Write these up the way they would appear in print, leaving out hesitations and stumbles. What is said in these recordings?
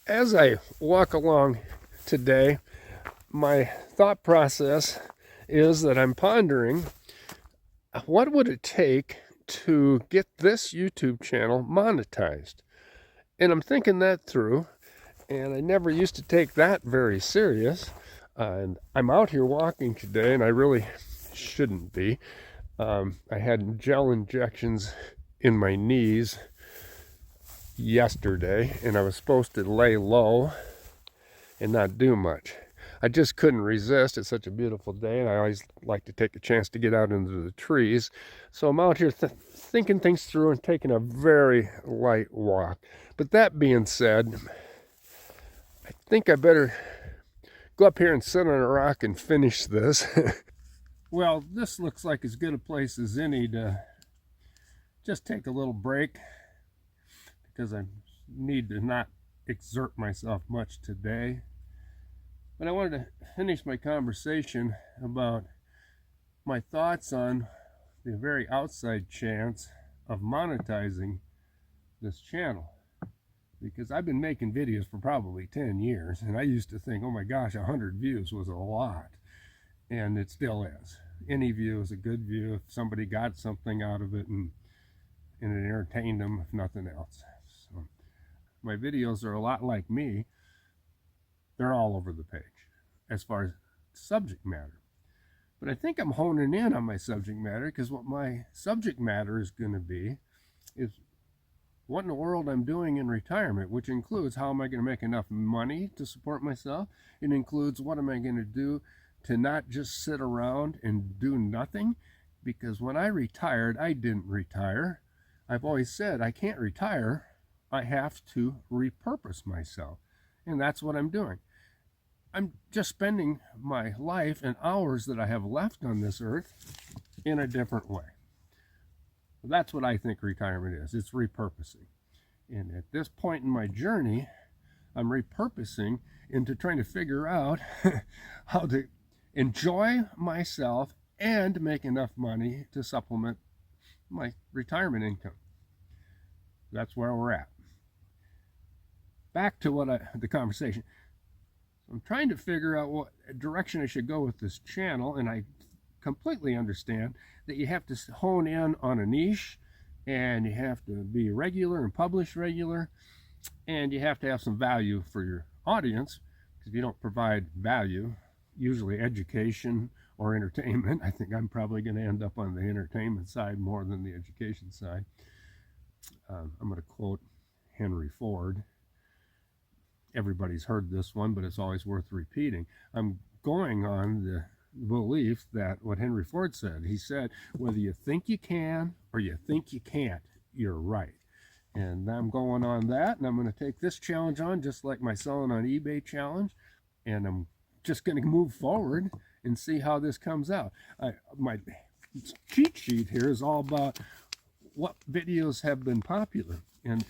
As I walk along today, my thought process is that I'm pondering what would it take to get this YouTube channel monetized? And I'm thinking that through, and I never used to take that very serious. And I'm out here walking today, and I really shouldn't be. I had gel injections in my knees yesterday, and I was supposed to lay low and not do much. I just couldn't resist. It's such a beautiful day, and I always like to take a chance to get out into the trees. So I'm out here thinking things through and taking a very light walk. But that being said, I think I better go up here and sit on a rock and finish this. Well, this looks like as good a place as any to just take a little break, because I need to not exert myself much today. But I wanted to finish my conversation about my thoughts on the very outside chance of monetizing this channel. Because I've been making videos for probably 10 years, and I used to think, oh my gosh, 100 views was a lot. And it still is. Any view is a good view if somebody got something out of it and it entertained them, if nothing else. So my videos are a lot like me. They're all over the page as far as subject matter. But I think I'm honing in on my subject matter, because what my subject matter is going to be is what in the world I'm doing in retirement, which includes how am I going to make enough money to support myself. It includes what am I going to do to not just sit around and do nothing, because when I retired, I didn't retire. I've always said I can't retire. I have to repurpose myself, and that's what I'm doing. I'm just spending my life and hours that I have left on this earth in a different way. That's what I think retirement is. It's repurposing. And at this point in my journey, I'm repurposing into trying to figure out how to enjoy myself and make enough money to supplement my retirement income. That's where we're at. Back to the conversation. I'm trying to figure out what direction I should go with this channel, and I completely understand that you have to hone in on a niche, and you have to be regular and publish regular, and you have to have some value for your audience, because if you don't provide value, usually education or entertainment, I think I'm probably going to end up on the entertainment side more than the education side. I'm going to quote Henry Ford. Everybody's heard this one, but it's always worth repeating. I'm going on the belief that what Henry Ford said, he said, whether you think you can or you think you can't, you're right. And I'm going on that, and I'm going to take this challenge on just like my selling on eBay challenge, and I'm just going to move forward and see how this comes out. My cheat sheet here is all about what videos have been popular, and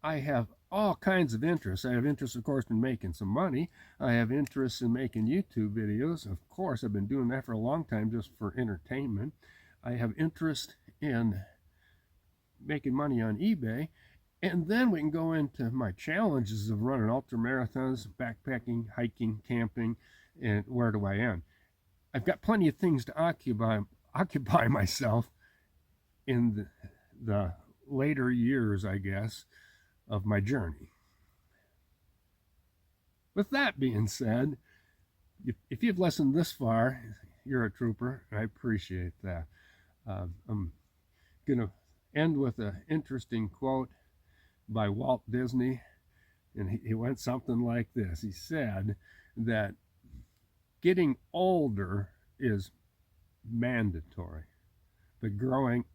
I have all kinds of interests. I have interest, of course, in making some money. I have interest in making YouTube videos. Of course, I've been doing that for a long time just for entertainment. I have interest in making money on eBay. And then we can go into my challenges of running ultra marathons, backpacking, hiking, camping, and where do I end? I've got plenty of things to occupy myself in the later years, I guess, of my journey. With that being said, if you've listened this far, you're a trooper. I appreciate that. I'm going to end with an interesting quote by Walt Disney, and he went something like this. He said that getting older is mandatory, but growing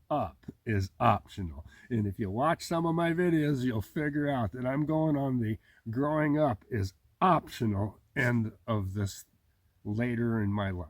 up is optional. And if you watch some of my videos, you'll figure out that I'm going on the growing up is optional end of this later in my life.